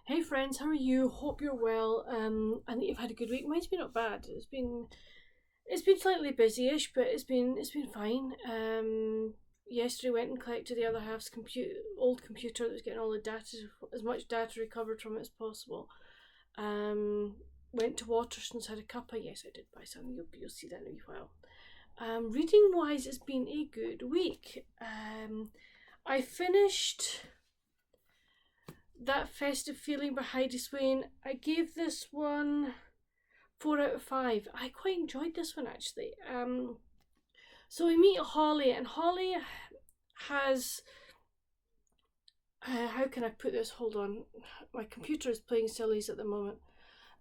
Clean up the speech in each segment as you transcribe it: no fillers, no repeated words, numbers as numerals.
Hey friends, how are you? Hope you're well. And that you've had a good week. Mine's been not bad. It's been slightly busy-ish, but it's been fine. Yesterday went and collected the other half's old computer that was getting all the data, as much data recovered from it as possible. Um, Went to Waterston's, had a cuppa. Yes, I did buy some. You'll see that in a wee while. Reading wise, it's been a good week. I finished that festive feeling by Heidi Swain. I gave this one 4 out of 5. I quite enjoyed this one actually. So we meet Holly, and Holly has. How can I put this? Hold on, my computer is playing sillies at the moment.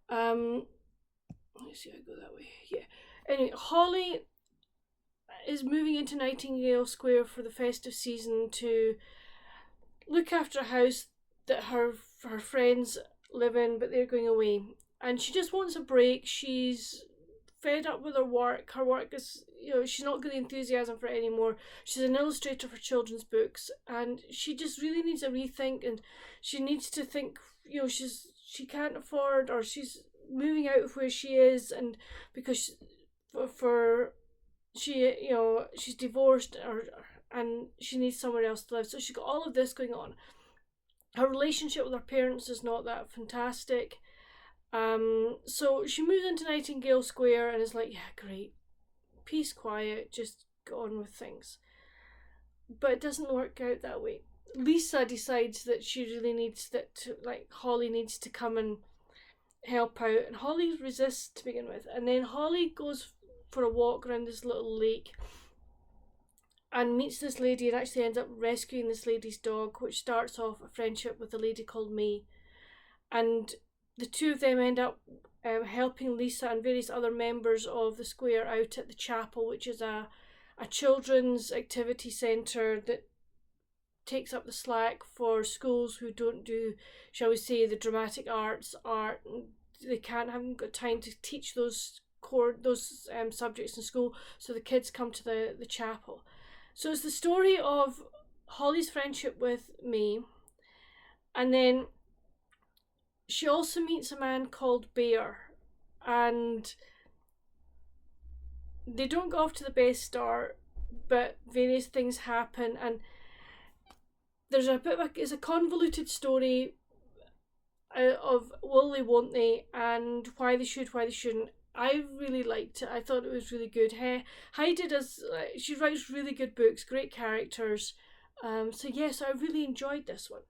Let's see, I go that way. Yeah. Anyway, Holly is moving into Nightingale Square for the festive season to look after a house that her friends live in, but they're going away, and she just wants a break. She's fed up with her work. Her work is, she's not got the enthusiasm for it anymore. She's an illustrator for children's books, and she just really needs a rethink. And she needs to think, she can't afford, or she's moving out of where she is, and because she's divorced, and she needs somewhere else to live. So she's got all of this going on. Her relationship with her parents is not that fantastic. So she moves into Nightingale Square and is like, yeah, great, peace, quiet, just go on with things. But it doesn't work out that way. Lisa decides that she really needs Holly needs to come and help out, and Holly resists to begin with. And then Holly goes for a walk around this little lake and meets this lady, and actually ends up rescuing this lady's dog, which starts off a friendship with a lady called May. And the two of them end up helping Lisa and various other members of the square out at the chapel, which is a children's activity centre that takes up the slack for schools who don't do, shall we say, the dramatic arts, art. They haven't got time to teach those subjects in school, so the kids come to the chapel. So it's the story of Holly's friendship with May, and then she also meets a man called Bear, and they don't go off to the best start, but various things happen, and there's it's a convoluted story of will they, won't they, and why they should, why they shouldn't. I really liked it. I thought it was really good. Heidi does. She writes really good books, great characters. So yes, I really enjoyed this one.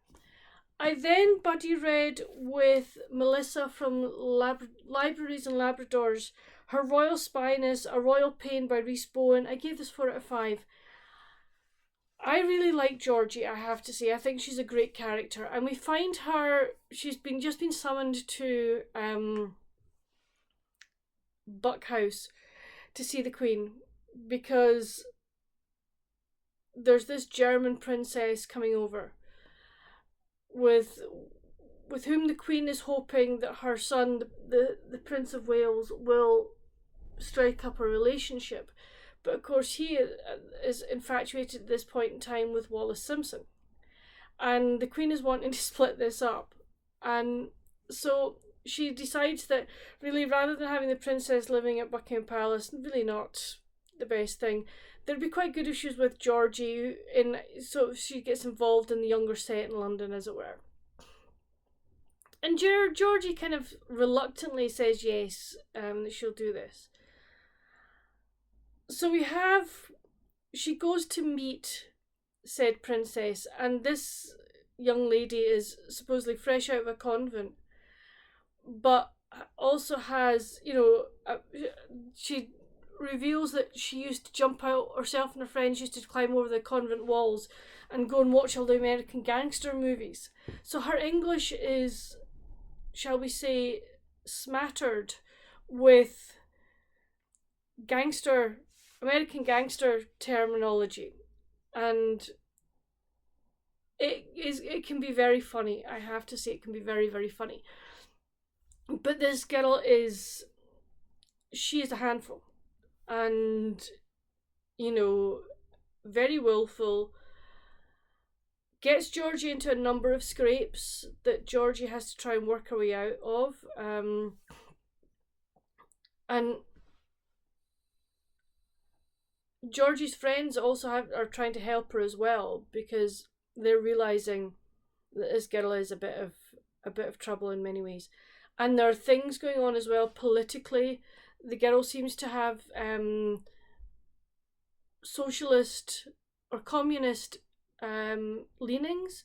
I then buddy read with Melissa from Libraries and Labradors, her Royal Spyness, A Royal Pain by Rhys Bowen. I gave this 4 out of 5. I really like Georgie, I have to say. I think she's a great character, and we find her. She's just been summoned to Buck House to see the Queen because there's this German princess coming over with whom the Queen is hoping that her son, the Prince of Wales, will strike up a relationship. But of course he is infatuated at this point in time with Wallace Simpson, and the Queen is wanting to split this up. And so she decides that really, rather than having the princess living at Buckingham Palace, really not the best thing, that'd be quite good if she was with Georgie, so she gets involved in the younger set in London, as it were. And Georgie kind of reluctantly says yes, that she'll do this. So she goes to meet said princess, and this young lady is supposedly fresh out of a convent, but also has, she reveals that she used to jump out, herself and her friends used to climb over the convent walls and go and watch all the American gangster movies. So her English is, shall we say, smattered with American gangster terminology, and it can be very funny. I have to say, it can be very, very funny. But this girl she is a handful, and very willful, gets Georgie into a number of scrapes that Georgie has to try and work her way out of. And Georgie's friends also are trying to help her as well, because they're realising that this girl is a bit of trouble in many ways. And there are things going on as well politically. The girl seems to have socialist or communist leanings,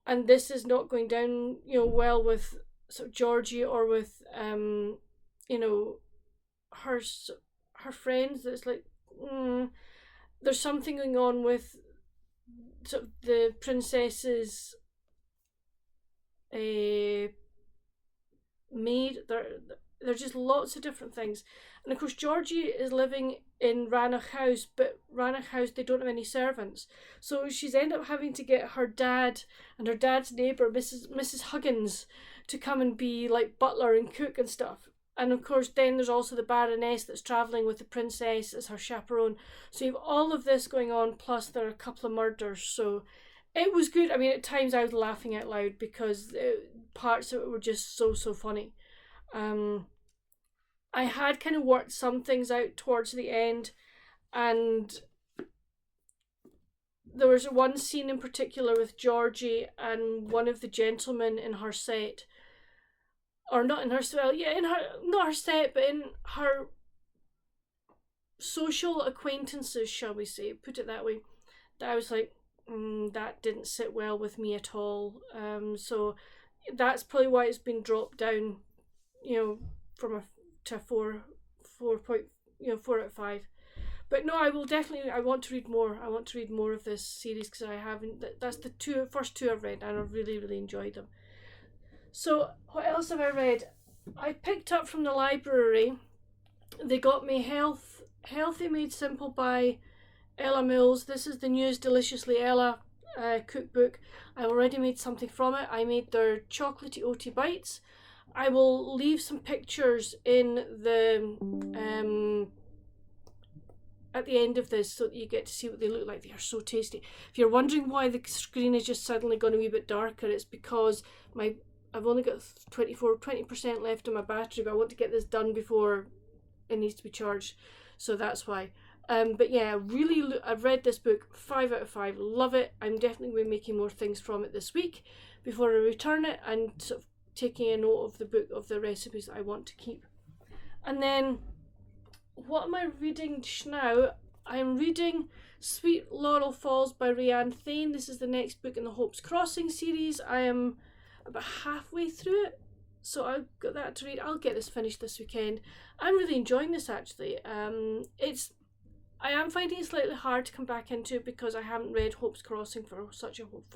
and this is not going down, well with sort of Georgie or with her friends. That's like there's something going on with sort of the princess's maid. There's just lots of different things. And of course Georgie is living in RaeAnne House, but RaeAnne House, they don't have any servants. So she's ended up having to get her dad and her dad's neighbour, Mrs. Huggins, to come and be like butler and cook and stuff. And of course then there's also the Baroness that's travelling with the princess as her chaperone. So you have all of this going on, plus there are a couple of murders. So it was good. I mean, at times I was laughing out loud because parts of it were just so funny. I had kind of worked some things out towards the end, and there was one scene in particular with Georgie and one of the gentlemen in her set, or not in her, well, yeah, in her, not her set, but in her social acquaintances, shall we say, put it that way, that I was like, that didn't sit well with me at all. So that's probably why it's been dropped down, from to 4 out of 5. But no, I want to read more. I want to read more of this series because I haven't. That's the first two I've read, and I've really enjoyed them. So what else have I read? I picked up from the library. They got me Healthy Made Simple by Ella Mills. This is the newest Deliciously Ella cookbook. I already made something from it. I made their chocolatey oaty bites. I will leave some pictures in the at the end of this so that you get to see what they look like. They are so tasty. If you're wondering why the screen is just suddenly gone a wee bit darker, it's because I've only got 20% left on my battery, but I want to get this done before it needs to be charged, so that's why. But yeah, I've read this book, 5 out of 5, love it. I'm definitely going to be making more things from it this week before I return it, and sort of taking a note of the book of the recipes that I want to keep. And then what am I reading now? I'm reading Sweet Laurel Falls by RaeAnne Thayne. This is the next book in the Hope's Crossing series. I am about halfway through it, so I've got that to read. I'll get this finished this weekend. I'm really enjoying this actually. I am finding it slightly hard to come back into because I haven't read Hope's Crossing for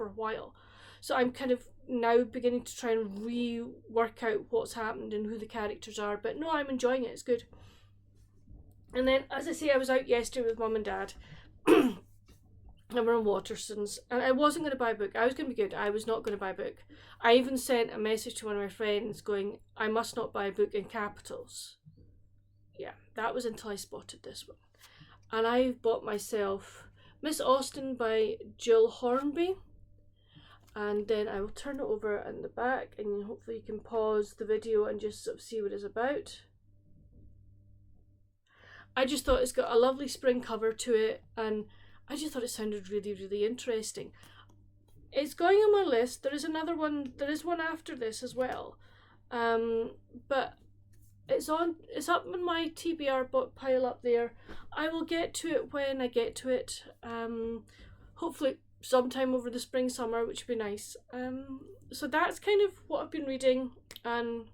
a while. So I'm kind of now beginning to try and rework out what's happened and who the characters are. But no, I'm enjoying it. It's good. And then, as I say, I was out yesterday with Mum and Dad. And we're in Waterston's. And I wasn't going to buy a book. I was going to be good. I was not going to buy a book. I even sent a message to one of my friends going, I must not buy a book in capitals. Yeah, that was until I spotted this one. And I bought myself Miss Austen by Jill Hornby. And then I will turn it over in the back, and hopefully you can pause the video and just sort of see what it's about. I just thought it's got a lovely spring cover to it, and I just thought it sounded really interesting. It's going on my list. There is another one. There is one after this as well, but it's up in my TBR book pile up there. I will get to it when I get to it. Hopefully sometime over the spring summer, which would be nice. So that's kind of what I've been reading and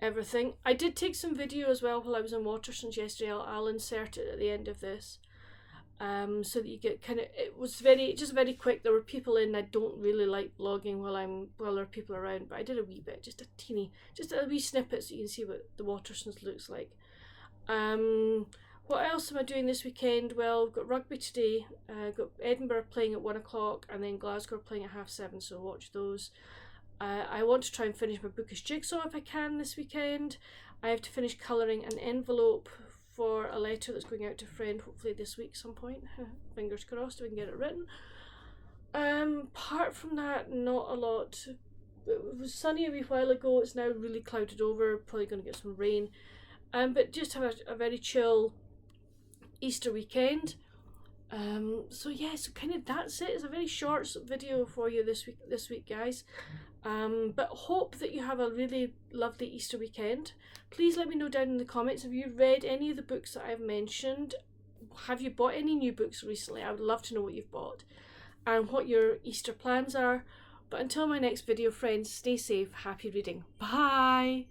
everything. I did take some video as well while I was in Waterston's yesterday. I'll insert it at the end of this, so that you get kind of, it was very quick. There were people in. I don't really like vlogging while there are people around, but I did a wee bit, just a wee snippet so you can see what the Waterston's looks like. What else am I doing this weekend? Well, I've got rugby today. Got Edinburgh playing at 1 o'clock, and then Glasgow playing at 7:30, so watch those. I want to try and finish my bookish jigsaw if I can this weekend. I have to finish colouring an envelope for a letter that's going out to a friend, hopefully this week some point. Fingers crossed we can get it written. Apart from that, not a lot. It was sunny a wee while ago. It's now really clouded over. Probably going to get some rain. But just have a very chill Easter weekend. So yeah, so kind of that's it. It's a very short video for you this week, guys. But hope that you have a really lovely Easter weekend. Please let me know down in the comments, have you read any of the books that I've mentioned? Have you bought any new books recently? I would love to know what you've bought and what your Easter plans are. But until my next video, friends, stay safe, happy reading. Bye!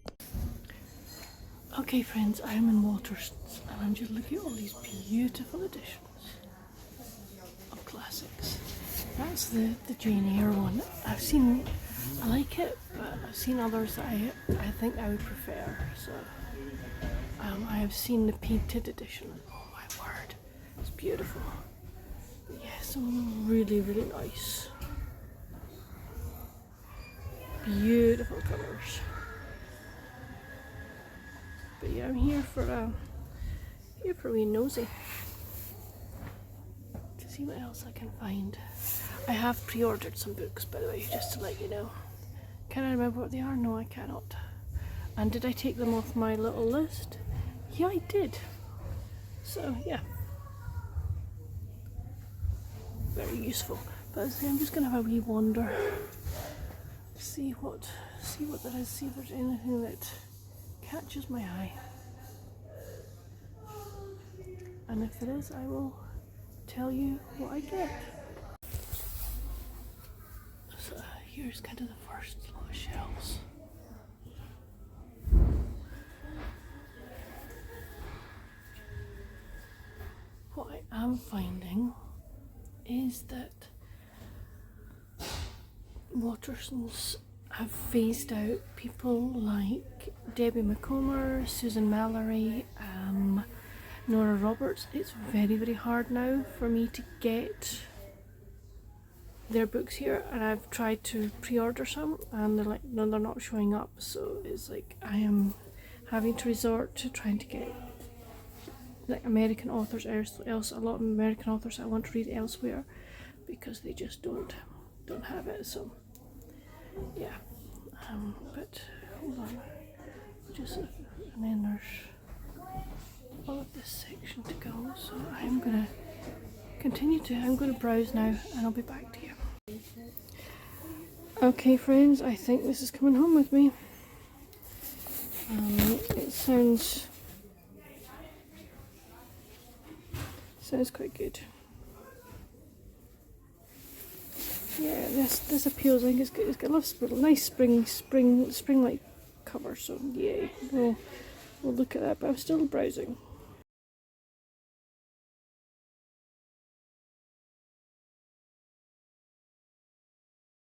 Okay friends, I'm in Watersons and I'm just looking at all these beautiful editions of classics. That's the Jane Eyre one. I like it, but I've seen others that I think I would prefer. So I have seen the painted edition. Oh my word, it's beautiful. But yeah, some really, really nice. Beautiful colours. But yeah, I'm here for a wee nosy to see what else I can find. I have pre-ordered some books, by the way, just to let you know. Can I remember what they are? No, I cannot. And did I take them off my little list? Yeah, I did. So yeah, very useful. But I'm just gonna have a wee wander, see what there is, see if there's anything that catches my eye. And if there is, I will tell you what I get. So here's kind of the first lot of shelves. What I am finding is that Watersons have phased out people like Debbie McComber, Susan Mallory, Nora Roberts. It's very, very hard now for me to get their books here, and I've tried to pre-order some and they're like, no, they're not showing up. So it's like I am having to resort to trying to get like American authors, else a lot of American authors I want to read elsewhere because they just don't have it. So yeah, but hold on, and then there's all of this section to go. So I'm gonna I'm gonna browse now and I'll be back to you. Okay friends, I think this is coming home with me. It sounds quite good. Yeah, this appeals. I think it's good. It's got a nice spring-like cover. So yay, we'll look at that. But I'm still browsing.